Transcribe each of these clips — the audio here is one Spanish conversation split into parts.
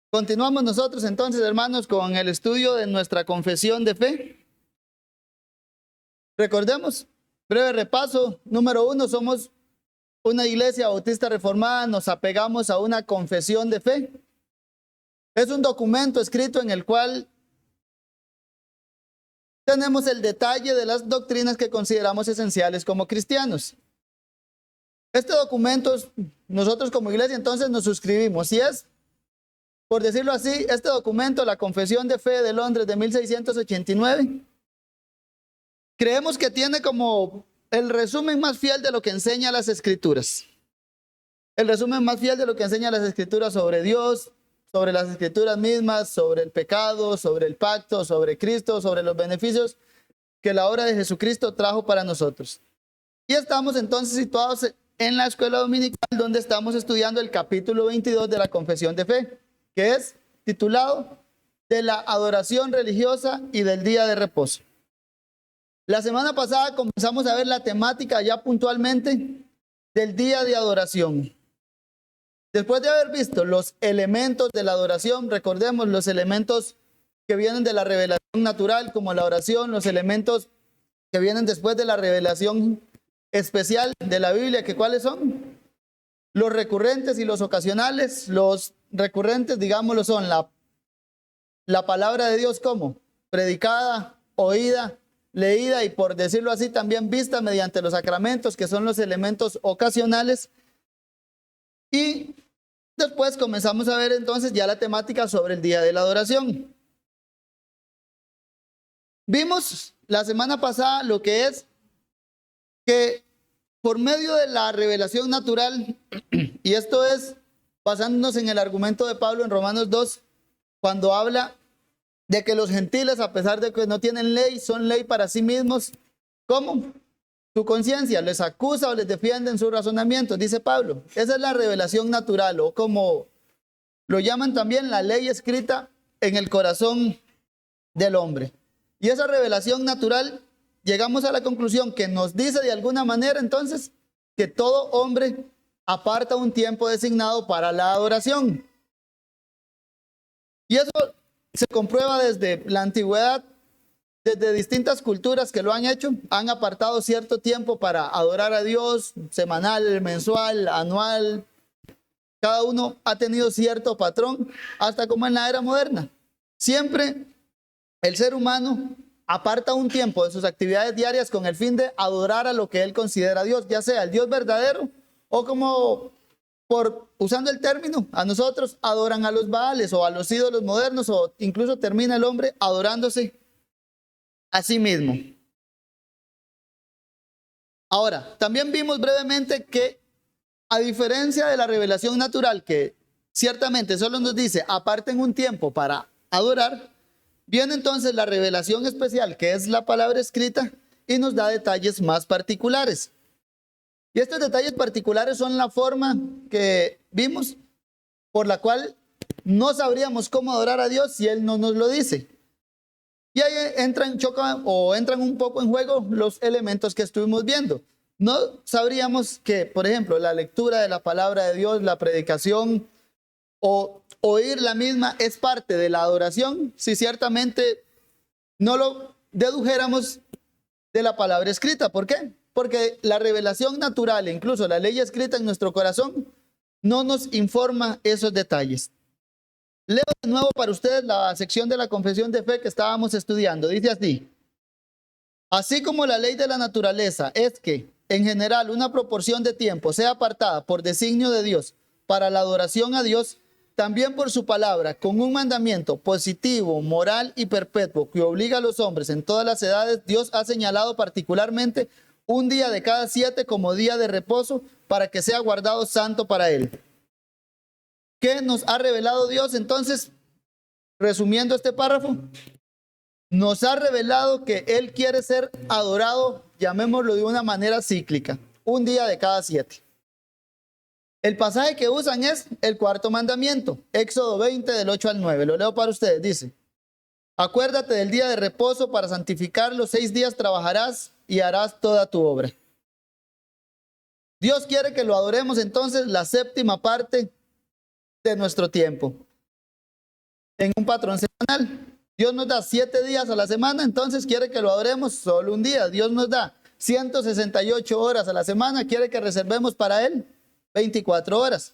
Continuamos nosotros entonces, hermanos, con el estudio de nuestra confesión de fe. Recordemos, breve repaso. Número 1, somos una iglesia bautista reformada, nos apegamos a una confesión de fe. Es un documento escrito en el cual tenemos el detalle de las doctrinas que consideramos esenciales como cristianos. Este documento, nosotros como iglesia entonces nos suscribimos. Si es, por decirlo así, este documento, la Confesión de Fe de Londres de 1689, creemos que tiene como el resumen más fiel de lo que enseña las Escrituras. El resumen más fiel de lo que enseña las Escrituras sobre Dios, sobre las Escrituras mismas, sobre el pecado, sobre el pacto, sobre Cristo, sobre los beneficios que la obra de Jesucristo trajo para nosotros. Y estamos entonces situados en la escuela dominical, donde estamos estudiando el capítulo 22 de la Confesión de Fe, que es titulado de la adoración religiosa y del día de reposo. La semana pasada comenzamos a ver la temática ya puntualmente del día de adoración. Después de haber visto los elementos de la adoración, recordemos los elementos que vienen de la revelación natural, como la oración, los elementos que vienen después de la revelación especial de la Biblia, que ¿cuáles son? Los recurrentes y los ocasionales. Los recurrentes, digámoslo, son la palabra de Dios como predicada, oída, leída y, por decirlo así, también vista mediante los sacramentos, que son los elementos ocasionales. Y después comenzamos a ver entonces ya la temática sobre el día de la adoración. Vimos la semana pasada lo que es que por medio de la revelación natural, y esto es basándonos en el argumento de Pablo en Romanos 2, cuando habla de que los gentiles, a pesar de que no tienen ley, son ley para sí mismos. ¿Cómo? Su conciencia les acusa o les defiende en sus razonamientos, dice Pablo. Esa es la revelación natural, o como lo llaman también la ley escrita en el corazón del hombre. Y esa revelación natural, llegamos a la conclusión que nos dice de alguna manera entonces que todo hombre aparta un tiempo designado para la adoración. Y eso se comprueba desde la antigüedad, desde distintas culturas que lo han hecho, han apartado cierto tiempo para adorar a Dios, semanal, mensual, anual. Cada uno ha tenido cierto patrón, hasta como en la era moderna. Siempre el ser humano aparta un tiempo de sus actividades diarias con el fin de adorar a lo que él considera Dios, ya sea el Dios verdadero o, como usando el término, a nosotros adoran a los Baales o a los ídolos modernos, o incluso termina el hombre adorándose a sí mismo. Ahora, también vimos brevemente que, a diferencia de la revelación natural, que ciertamente solo nos dice aparten un tiempo para adorar, viene entonces la revelación especial, que es la palabra escrita, y nos da detalles más particulares. Y estos detalles particulares son la forma que vimos por la cual no sabríamos cómo adorar a Dios si Él no nos lo dice. Y ahí entran un poco en juego los elementos que estuvimos viendo. No sabríamos que, por ejemplo, la lectura de la palabra de Dios, la predicación o oír la misma es parte de la adoración, si ciertamente no lo dedujéramos de la palabra escrita. ¿Por qué? Porque la revelación natural e incluso la ley escrita en nuestro corazón no nos informa esos detalles. Leo de nuevo para ustedes la sección de la confesión de fe que estábamos estudiando. Dice así: así como la ley de la naturaleza es que, en general, una proporción de tiempo sea apartada por designio de Dios para la adoración a Dios, también por su palabra, con un mandamiento positivo, moral y perpetuo que obliga a los hombres en todas las edades, Dios ha señalado particularmente un día de cada 7 como día de reposo para que sea guardado santo para Él. ¿Qué nos ha revelado Dios entonces? Resumiendo este párrafo, nos ha revelado que Él quiere ser adorado, llamémoslo de una manera cíclica, un día de cada 7. El pasaje que usan es el cuarto mandamiento, Éxodo 20 del 8 al 9. Lo leo para ustedes, dice: acuérdate del día de reposo para santificarlo, 6 días trabajarás y harás toda tu obra. Dios quiere que lo adoremos entonces la séptima parte de nuestro tiempo. en un patrón semanal. Dios nos da 7 días a la semana, entonces quiere que lo adoremos solo un día. Dios nos da 168 horas a la semana, quiere que reservemos para Él 24 horas.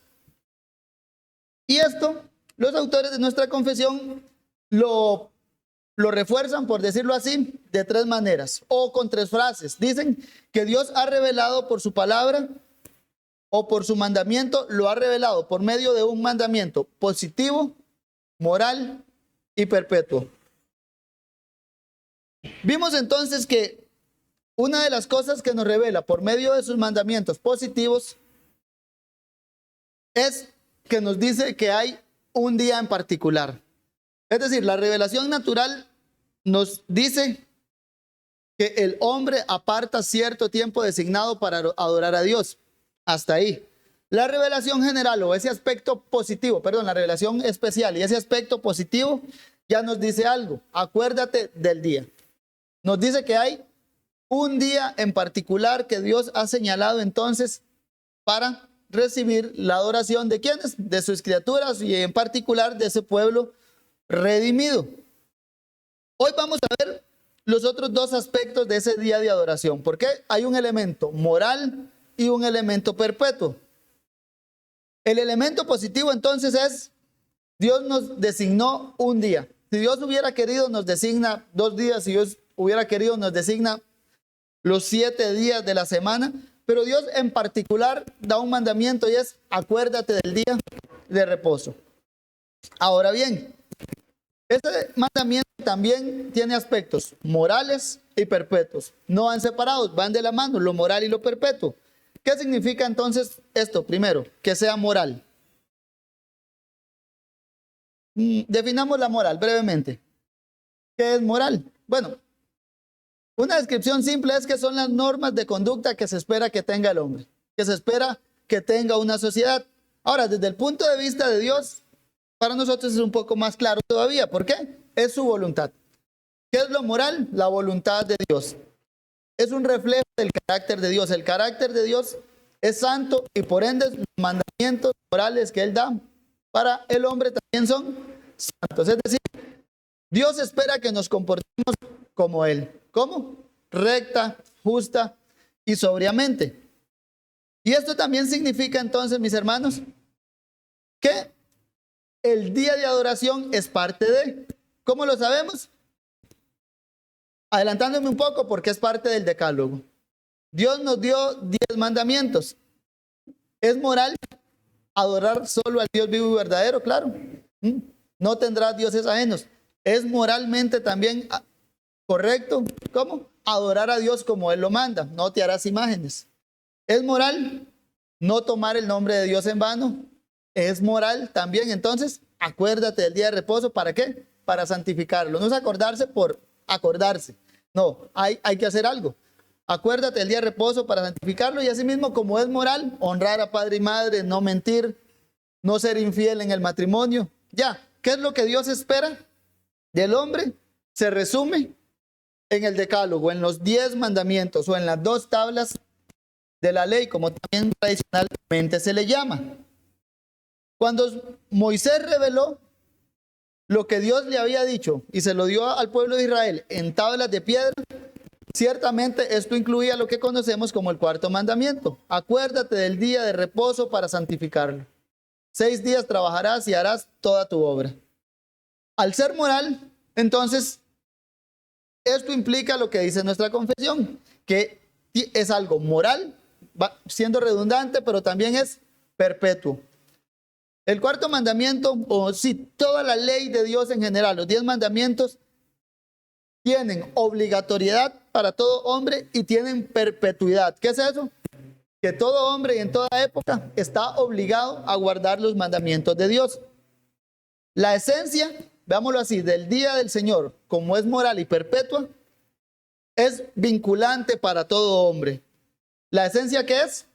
Y esto, los autores de nuestra confesión lo refuerzan, por decirlo así, de 3 maneras o con 3 frases. Dicen que Dios ha revelado por su palabra o por su mandamiento, lo ha revelado por medio de un mandamiento positivo, moral y perpetuo. Vimos entonces que una de las cosas que nos revela por medio de sus mandamientos positivos es que nos dice que hay un día en particular. Es decir, la revelación natural nos dice que el hombre aparta cierto tiempo designado para adorar a Dios. Hasta ahí. La revelación general o ese aspecto positivo, perdón, la revelación especial y ese aspecto positivo ya nos dice algo. Acuérdate del día. Nos dice que hay un día en particular que Dios ha señalado entonces para recibir la adoración de quienes, de sus criaturas y en particular de ese pueblo redimido. Hoy vamos a ver los otros 2 aspectos de ese día de adoración, porque hay un elemento moral y un elemento perpetuo. El elemento positivo entonces es, Dios nos designó un día. Si Dios hubiera querido nos designa 2 días, si Dios hubiera querido nos designa los 7 días de la semana, pero Dios en particular da un mandamiento y es acuérdate del día de reposo. Ahora bien, este mandamiento también tiene aspectos morales y perpetuos. No van separados, van de la mano, lo moral y lo perpetuo. ¿Qué significa entonces esto? Primero, que sea moral. Definamos la moral brevemente. ¿Qué es moral? Bueno, una descripción simple es que son las normas de conducta que se espera que tenga el hombre, que se espera que tenga una sociedad. Ahora, desde el punto de vista de Dios, para nosotros es un poco más claro todavía. ¿Por qué? Es su voluntad. ¿Qué es lo moral? La voluntad de Dios. Es un reflejo del carácter de Dios. El carácter de Dios es santo y por ende los mandamientos morales que Él da para el hombre también son santos. Es decir, Dios espera que nos comportemos como Él. ¿Cómo? Recta, justa y sobriamente. Y esto también significa entonces, mis hermanos, que el día de adoración es parte de. ¿Cómo lo sabemos? Adelantándome un poco porque es parte del decálogo. Dios nos dio 10 mandamientos. ¿Es moral adorar solo al Dios vivo y verdadero? Claro. No tendrás dioses ajenos. Es moralmente también correcto. ¿Cómo? Adorar a Dios como Él lo manda. No te harás imágenes. ¿Es moral no tomar el nombre de Dios en vano? Es moral también. Entonces, acuérdate del día de reposo. ¿Para qué? Para santificarlo. No es acordarse por acordarse. No, hay que hacer algo. Acuérdate del día de reposo para santificarlo y asimismo, como es moral, honrar a padre y madre, no mentir, no ser infiel en el matrimonio. Ya, ¿qué es lo que Dios espera del hombre? Se resume en el decálogo, en los 10 mandamientos o en las 2 tablas de la ley, como también tradicionalmente se le llama. Cuando Moisés reveló lo que Dios le había dicho y se lo dio al pueblo de Israel en tablas de piedra, ciertamente esto incluía lo que conocemos como el 4º mandamiento. Acuérdate del día de reposo para santificarlo. 6 días trabajarás y harás toda tu obra. Al ser moral, entonces, esto implica lo que dice nuestra confesión, que es algo moral, siendo redundante, pero también es perpetuo. El 4º mandamiento, o sí, toda la ley de Dios en general, los 10 mandamientos, tienen obligatoriedad para todo hombre y tienen perpetuidad. ¿Qué es eso? Que todo hombre y en toda época está obligado a guardar los mandamientos de Dios. La esencia, veámoslo así, del día del Señor, como es moral y perpetua, es vinculante para todo hombre. ¿La esencia qué es?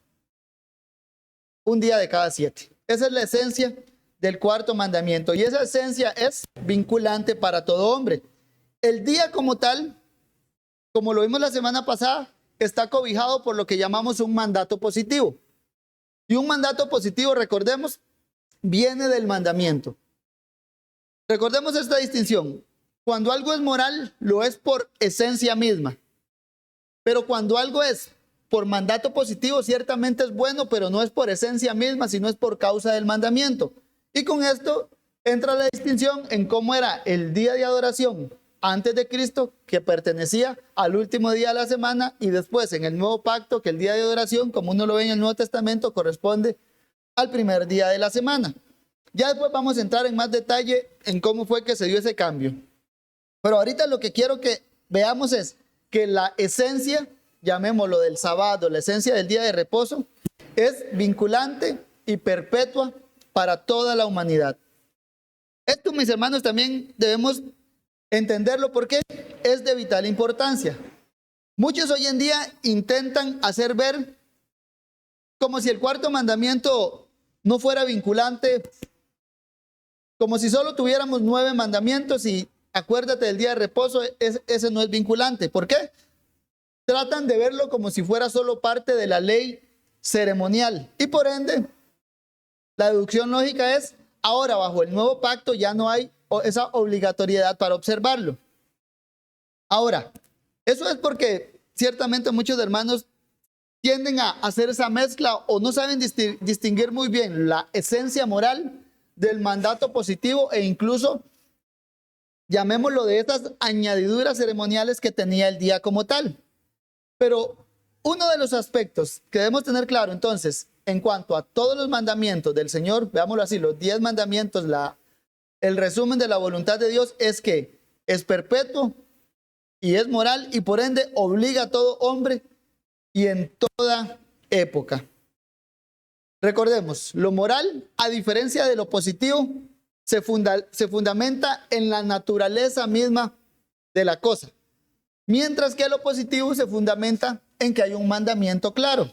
Un día de cada 7. Esa es la esencia del 4º mandamiento y esa esencia es vinculante para todo hombre. El día como tal, como lo vimos la semana pasada, está cobijado por lo que llamamos un mandato positivo. Y un mandato positivo, recordemos, viene del mandamiento. Recordemos esta distinción. Cuando algo es moral, lo es por esencia misma. Pero cuando algo es por mandato positivo, ciertamente es bueno, pero no es por esencia misma, sino es por causa del mandamiento. Y con esto entra la distinción en cómo era el día de adoración antes de Cristo, que pertenecía al último día de la semana, y después en el nuevo pacto, que el día de adoración, como uno lo ve en el Nuevo Testamento, corresponde al primer día de la semana. Ya después vamos a entrar en más detalle en cómo fue que se dio ese cambio. Pero ahorita lo que quiero que veamos es que la esencia, llamémoslo del sábado, la esencia del día de reposo, es vinculante y perpetua para toda la humanidad. Esto, mis hermanos, también debemos entenderlo porque es de vital importancia. Muchos hoy en día intentan hacer ver como si el cuarto mandamiento no fuera vinculante, como si solo tuviéramos 9 mandamientos y acuérdate del día de reposo, ese no es vinculante. ¿Por qué? Tratan de verlo como si fuera solo parte de la ley ceremonial. Y por ende, la deducción lógica es, ahora bajo el nuevo pacto ya no hay esa obligatoriedad para observarlo. Ahora, eso es porque ciertamente muchos hermanos tienden a hacer esa mezcla o no saben distinguir muy bien la esencia moral del mandato positivo e incluso, llamémoslo, de estas añadiduras ceremoniales que tenía el día como tal. Pero uno de los aspectos que debemos tener claro entonces, en cuanto a todos los mandamientos del Señor, veámoslo así, los 10 mandamientos, el resumen de la voluntad de Dios es que es perpetuo y es moral y por ende obliga a todo hombre y en toda época. Recordemos, lo moral, a diferencia de lo positivo, se fundamenta en la naturaleza misma de la cosa, mientras que lo positivo se fundamenta en que hay un mandamiento claro.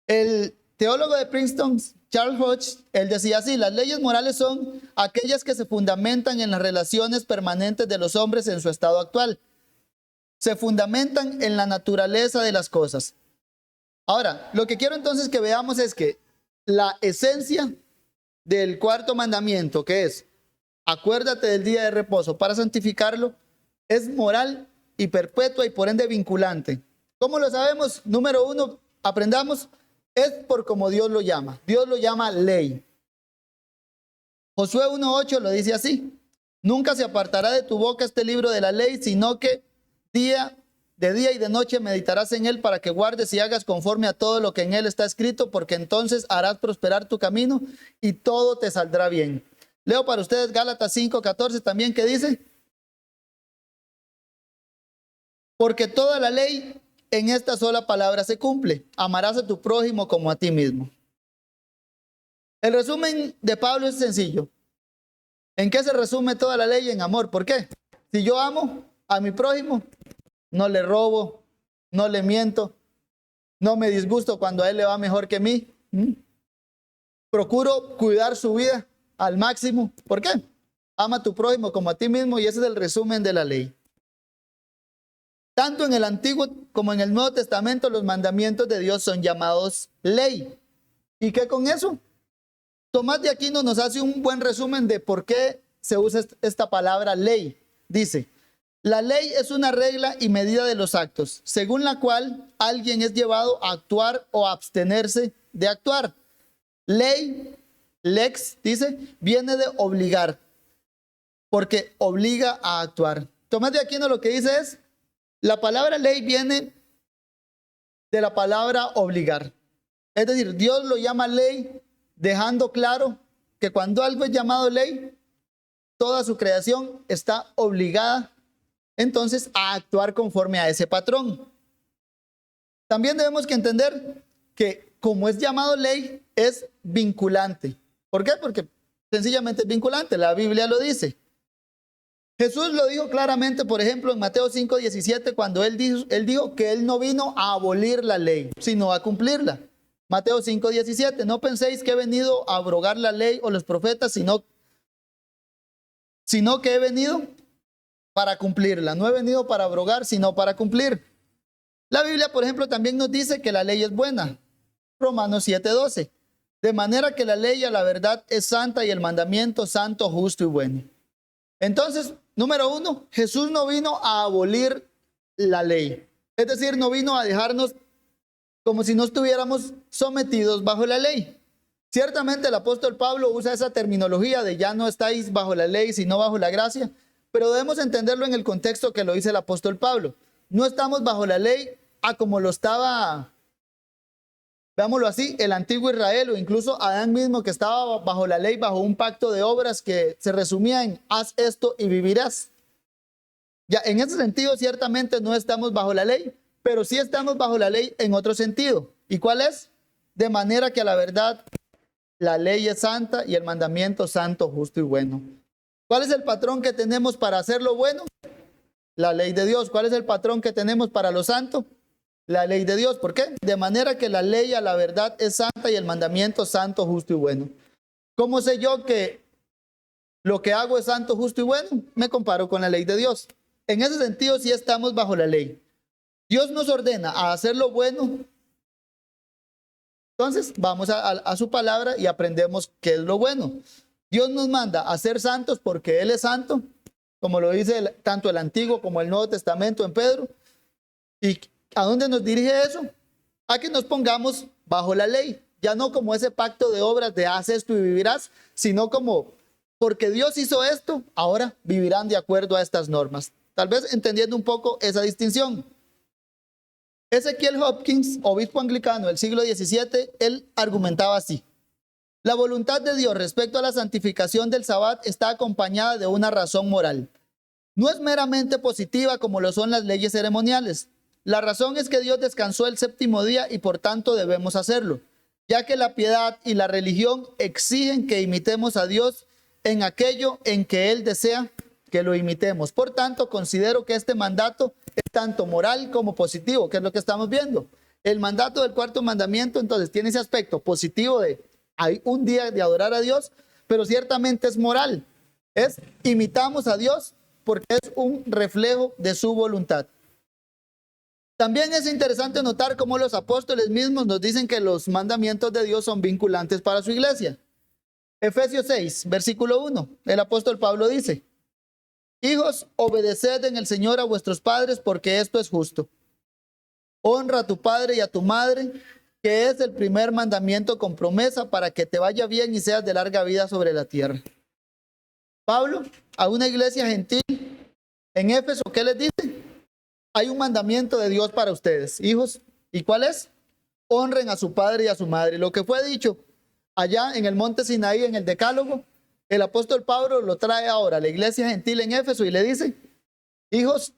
El teólogo de Princeton, Charles Hodge, él decía así: las leyes morales son aquellas que se fundamentan en las relaciones permanentes de los hombres en su estado actual. Se fundamentan en la naturaleza de las cosas. Ahora, lo que quiero entonces que veamos es que la esencia del cuarto mandamiento, que es acuérdate del día de reposo para santificarlo, es moral y perpetua y por ende vinculante. ¿Cómo lo sabemos? Número 1, aprendamos, es por como Dios lo llama. Dios lo llama ley. Josué 1:8 lo dice así: nunca se apartará de tu boca este libro de la ley, sino que de día y de noche meditarás en él para que guardes y hagas conforme a todo lo que en él está escrito, porque entonces harás prosperar tu camino y todo te saldrá bien. Leo para ustedes Gálatas 5:14 también, que dice: porque toda la ley en esta sola palabra se cumple: amarás a tu prójimo como a ti mismo. El resumen de Pablo es sencillo. ¿En qué se resume toda la ley? En amor. ¿Por qué? Si yo amo a mi prójimo, no le robo, no le miento, no me disgusto cuando a él le va mejor que a mí. Procuro cuidar su vida al máximo. ¿Por qué? Ama a tu prójimo como a ti mismo, y ese es el resumen de la ley. Tanto en el Antiguo como en el Nuevo Testamento, los mandamientos de Dios son llamados ley. ¿Y qué con eso? Tomás de Aquino nos hace un buen resumen de por qué se usa esta palabra ley. Dice: la ley es una regla y medida de los actos, según la cual alguien es llevado a actuar o a abstenerse de actuar. Ley, lex, dice, viene de obligar, porque obliga a actuar. Tomás de Aquino lo que dice es: la palabra ley viene de la palabra obligar. Es decir, Dios lo llama ley, dejando claro que cuando algo es llamado ley, toda su creación está obligada entonces a actuar conforme a ese patrón. También debemos que entender que como es llamado ley, es vinculante. ¿Por qué? Porque sencillamente es vinculante, la Biblia lo dice. Jesús lo dijo claramente, por ejemplo, en Mateo 5:17, cuando él dijo que él no vino a abolir la ley, sino a cumplirla. Mateo 5:17, no penséis que he venido a abrogar la ley o los profetas, sino que he venido para cumplirla. No he venido para abrogar, sino para cumplir. La Biblia, por ejemplo, también nos dice que la ley es buena. Romanos 7:12. De manera que la ley a la verdad es santa y el mandamiento santo, justo y bueno. Entonces, número uno, Jesús no vino a abolir la ley. Es decir, no vino a dejarnos como si no estuviéramos sometidos bajo la ley. Ciertamente el apóstol Pablo usa esa terminología de ya no estáis bajo la ley, sino bajo la gracia, pero debemos entenderlo en el contexto que lo dice el apóstol Pablo. No estamos bajo la ley a como lo estaba, veámoslo así, el antiguo Israel o incluso Adán mismo, que estaba bajo la ley, bajo un pacto de obras que se resumía en haz esto y vivirás. Ya en ese sentido ciertamente no estamos bajo la ley, pero sí estamos bajo la ley en otro sentido. ¿Y cuál es? De manera que a la verdad la ley es santa y el mandamiento santo, justo y bueno. ¿Cuál es el patrón que tenemos para hacer lo bueno? La ley de Dios. ¿Cuál es el patrón que tenemos para lo santo? La ley de Dios. ¿Por qué? De manera que la ley a la verdad es santa y el mandamiento santo, justo y bueno. ¿Cómo sé yo que lo que hago es santo, justo y bueno? Me comparo con la ley de Dios. En ese sentido sí estamos bajo la ley. Dios nos ordena a hacer lo bueno. Entonces vamos a su palabra y aprendemos qué es lo bueno. Dios nos manda a ser santos porque Él es santo, como lo dice tanto el Antiguo como el Nuevo Testamento en Pedro. ¿Y a dónde nos dirige eso? A que nos pongamos bajo la ley, ya no como ese pacto de obras de haz esto y vivirás, sino como porque Dios hizo esto, ahora vivirán de acuerdo a estas normas. Tal vez entendiendo un poco esa distinción. Ezequiel Hopkins, obispo anglicano del siglo XVII, él argumentaba así: la voluntad de Dios respecto a la santificación del Sabbat está acompañada de una razón moral. No es meramente positiva como lo son las leyes ceremoniales. La razón es que Dios descansó el séptimo día y por tanto debemos hacerlo, ya que la piedad y la religión exigen que imitemos a Dios en aquello en que Él desea que lo imitemos. Por tanto, considero que este mandato es tanto moral como positivo, que es lo que estamos viendo. El mandato del cuarto mandamiento, entonces, tiene ese aspecto positivo de hay un día de adorar a Dios, pero ciertamente es moral. Es imitamos a Dios porque es un reflejo de su voluntad. También es interesante notar cómo los apóstoles mismos nos dicen que los mandamientos de Dios son vinculantes para su iglesia. Efesios 6, versículo 1, el apóstol Pablo dice: hijos, obedeced en el Señor a vuestros padres, porque esto es justo. Honra a tu padre y a tu madre, que es el primer mandamiento con promesa para que te vaya bien y seas de larga vida sobre la tierra. Pablo, a una iglesia gentil en Éfeso, ¿qué les dice? Hay un mandamiento de Dios para ustedes, hijos. ¿Y cuál es? Honren a su padre y a su madre. Lo que fue dicho allá en el monte Sinaí, en el Decálogo, el apóstol Pablo lo trae ahora a la iglesia gentil en Éfeso y le dice: hijos,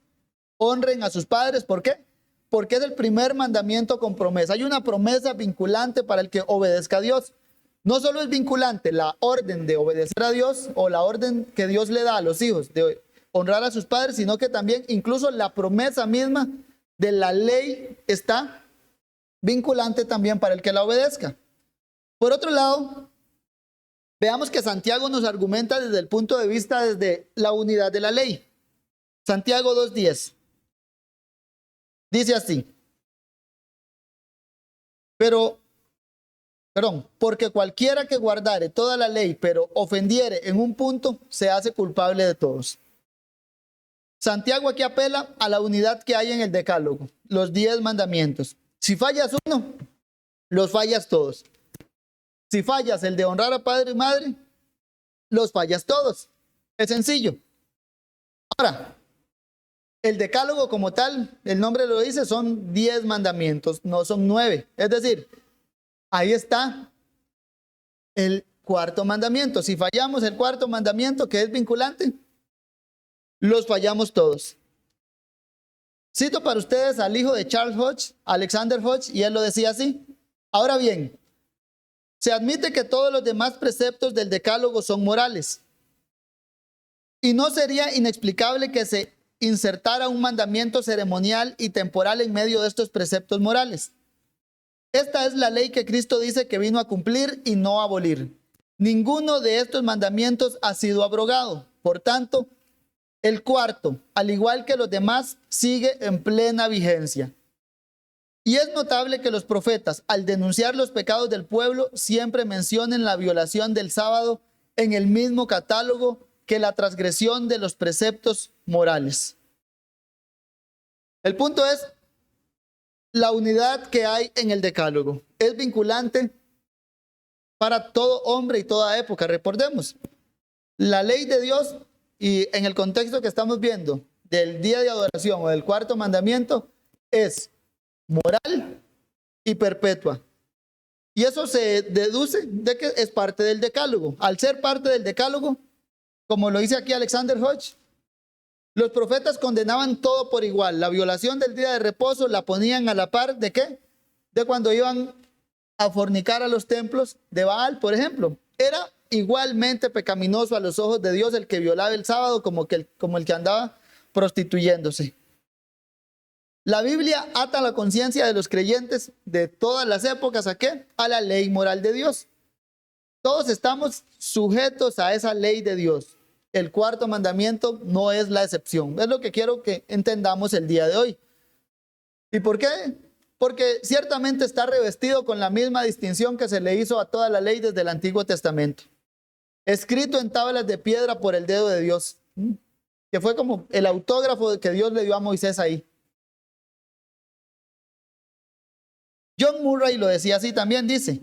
honren a sus padres. ¿Por qué? Porque es el primer mandamiento con promesa. Hay una promesa vinculante para el que obedezca a Dios. No solo es vinculante la orden de obedecer a Dios o la orden que Dios le da a los hijos de honrar a sus padres, sino que también incluso la promesa misma de la ley está vinculante también para el que la obedezca. Por otro lado, veamos que Santiago nos argumenta desde el punto de vista desde la unidad de la ley. Santiago 2:10 dice así: porque cualquiera que guardare toda la ley, pero ofendiere en un punto, se hace culpable de todos. Santiago aquí apela a la unidad que hay en el Decálogo, los 10 mandamientos. Si fallas uno, los fallas todos. Si fallas el de honrar a padre y madre, los fallas todos. Es sencillo. Ahora, el Decálogo como tal, el nombre lo dice, son 10 mandamientos, no son 9. Es decir, ahí está el cuarto mandamiento. Si fallamos el cuarto mandamiento, que es vinculante, los fallamos todos. Cito para ustedes al hijo de Charles Hodge, Alexander Hodge, y él lo decía así: ahora bien, se admite que todos los demás preceptos del Decálogo son morales, y no sería inexplicable que se insertara un mandamiento ceremonial y temporal en medio de estos preceptos morales. Esta es la ley que Cristo dice que vino a cumplir y no a abolir. Ninguno de estos mandamientos ha sido abrogado. Por tanto, el cuarto, al igual que los demás, sigue en plena vigencia. Y es notable que los profetas, al denunciar los pecados del pueblo, siempre mencionen la violación del sábado en el mismo catálogo que la transgresión de los preceptos morales. El punto es la unidad que hay en el decálogo. Es vinculante para todo hombre y toda época. Recordemos, la ley de Dios, y en el contexto que estamos viendo del día de adoración o del cuarto mandamiento, es moral y perpetua. Y eso se deduce de que es parte del decálogo. Al ser parte del decálogo, como lo dice aquí Alexander Hodge, los profetas condenaban todo por igual. La violación del día de reposo la ponían a la par ¿de qué? De cuando iban a fornicar a los templos de Baal, por ejemplo. Era igualmente pecaminoso a los ojos de Dios el que violaba el sábado como el que andaba prostituyéndose. La Biblia ata la conciencia de los creyentes de todas las épocas ¿a qué? A la ley moral de Dios. Todos estamos sujetos a esa ley de Dios. El cuarto mandamiento no es la excepción. Es lo que quiero que entendamos el día de hoy. ¿Y por qué? Porque ciertamente está revestido con la misma distinción que se le hizo a toda la ley desde el Antiguo Testamento. Escrito en tablas de piedra por el dedo de Dios, que fue como el autógrafo que Dios le dio a Moisés ahí. John Murray lo decía así también, dice,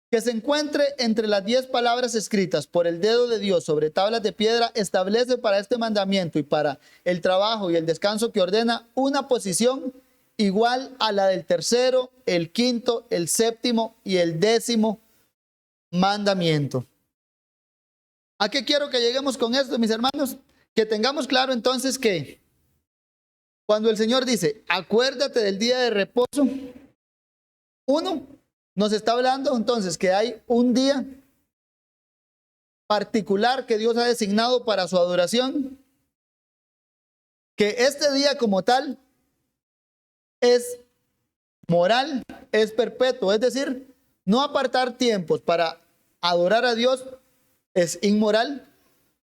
que se encuentre entre las 10 palabras escritas por el dedo de Dios sobre tablas de piedra establece para este mandamiento y para el trabajo y el descanso que ordena una posición igual a la del tercero, el quinto, el séptimo y el 10º mandamiento. ¿A qué quiero que lleguemos con esto, mis hermanos? Que tengamos claro entonces que cuando el Señor dice, acuérdate del día de reposo, uno, nos está hablando entonces que hay un día particular que Dios ha designado para su adoración, que este día como tal es moral, es perpetuo, es decir, no apartar tiempos para adorar a Dios es inmoral.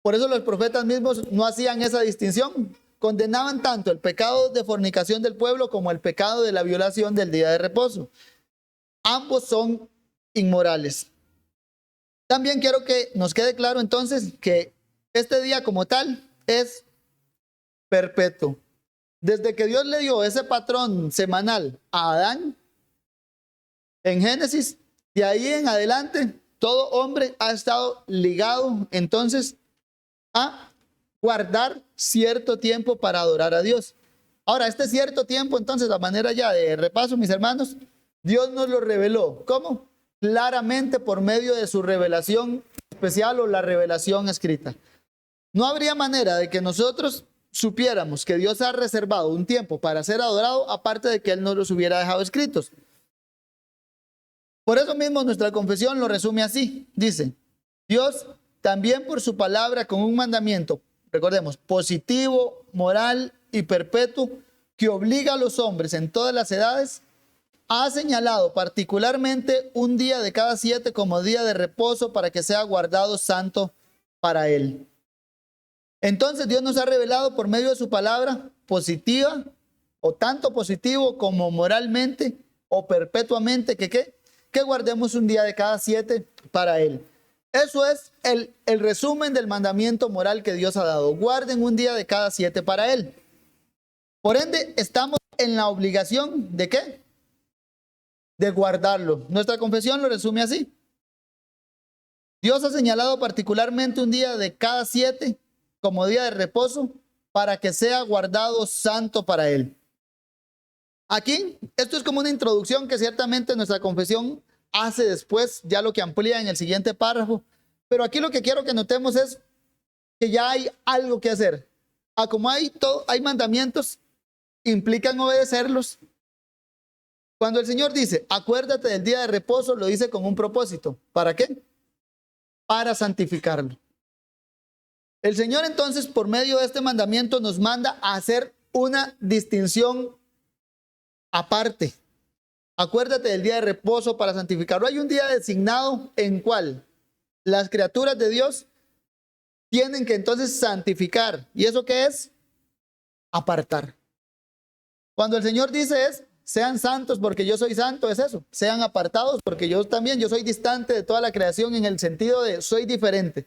Por eso los profetas mismos no hacían esa distinción, condenaban tanto el pecado de fornicación del pueblo como el pecado de la violación del día de reposo. Ambos son inmorales. También quiero que nos quede claro entonces que este día como tal es perpetuo. Desde que Dios le dio ese patrón semanal a Adán, en Génesis, de ahí en adelante, todo hombre ha estado ligado entonces a guardar cierto tiempo para adorar a Dios. Ahora, este cierto tiempo, entonces, a manera ya de repaso, mis hermanos, Dios nos lo reveló. ¿Cómo? Claramente por medio de su revelación especial o la revelación escrita. No habría manera de que nosotros supiéramos que Dios ha reservado un tiempo para ser adorado, aparte de que Él nos los hubiera dejado escritos. Por eso mismo nuestra confesión lo resume así. Dice, Dios también por su palabra con un mandamiento, recordemos, positivo, moral y perpetuo, que obliga a los hombres en todas las edades, ha señalado particularmente un día de cada 7 como día de reposo para que sea guardado santo para Él. Entonces Dios nos ha revelado por medio de su palabra positiva, o tanto positivo como moralmente o perpetuamente, que guardemos un día de cada 7 para Él. Eso es el resumen del mandamiento moral que Dios ha dado. Guarden un día de cada 7 para Él. Por ende, estamos en la obligación ¿de qué? De guardarlo. Nuestra confesión lo resume así. Dios ha señalado particularmente un día de cada 7 como día de reposo para que sea guardado santo para Él. Aquí, esto es como una introducción que ciertamente nuestra confesión hace después, ya lo que amplía en el siguiente párrafo. Pero aquí lo que quiero que notemos es que ya hay algo que hacer. Como hay mandamientos, implican obedecerlos. Cuando el Señor dice, acuérdate del día de reposo, lo dice con un propósito. ¿Para qué? Para santificarlo. El Señor entonces, por medio de este mandamiento, nos manda a hacer una distinción aparte. Acuérdate del día de reposo para santificarlo. Hay un día designado en cual las criaturas de Dios tienen que entonces santificar. ¿Y eso qué es? Apartar. Cuando el Señor dice es sean santos porque yo soy santo, es eso. Sean apartados porque yo también, yo soy distante de toda la creación en el sentido de soy diferente.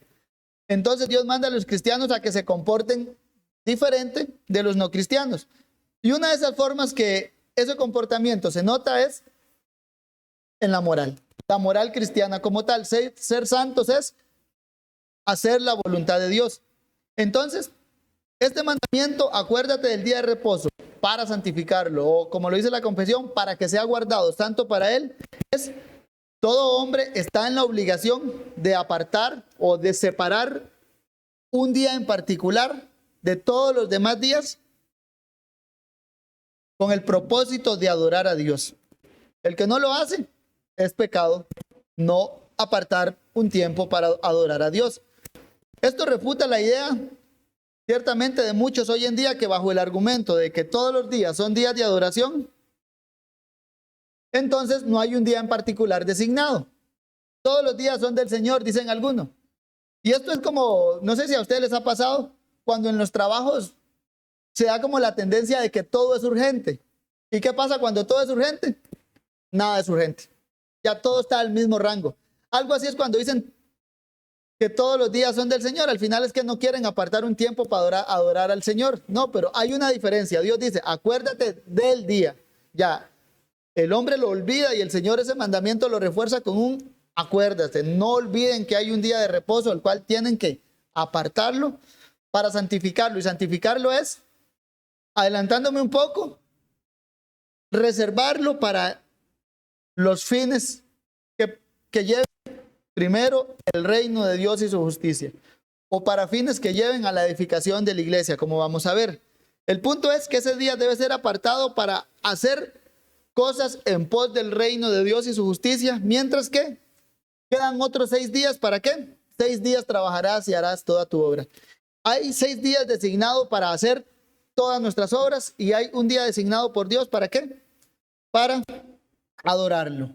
Entonces Dios manda a los cristianos a que se comporten diferente de los no cristianos. Y una de esas formas que ese comportamiento se nota es en la moral cristiana como tal. Ser santos es hacer la voluntad de Dios. Entonces, este mandamiento, acuérdate del día de reposo para santificarlo, o como lo dice la confesión, para que sea guardado santo para él, es todo hombre está en la obligación de apartar o de separar un día en particular de todos los demás días con el propósito de adorar a Dios. El que no lo hace es pecado no apartar un tiempo para adorar a Dios. Esto refuta la idea ciertamente de muchos hoy en día que bajo el argumento de que todos los días son días de adoración, entonces no hay un día en particular designado. Todos los días son del Señor, dicen algunos. Y esto es como, no sé si a ustedes les ha pasado, cuando en los trabajos se da como la tendencia de que todo es urgente. ¿Y qué pasa cuando todo es urgente? Nada es urgente. Ya todo está al mismo rango. Algo así es cuando dicen que todos los días son del Señor. Al final es que no quieren apartar un tiempo para adorar al Señor. No, pero hay una diferencia. Dios dice, acuérdate del día. Ya, el hombre lo olvida y el Señor ese mandamiento lo refuerza con un acuérdate. No olviden que hay un día de reposo, el cual tienen que apartarlo para santificarlo. Y santificarlo es, adelantándome un poco, reservarlo para los fines que lleven primero el reino de Dios y su justicia, o para fines que lleven a la edificación de la iglesia, como vamos a ver. El punto es que ese día debe ser apartado para hacer cosas en pos del reino de Dios y su justicia, mientras que quedan otros 6 días. ¿Para qué? 6 días trabajarás y harás toda tu obra. Hay 6 días designados para hacer todas nuestras obras y hay un día designado por Dios. ¿Para qué? Para adorarlo.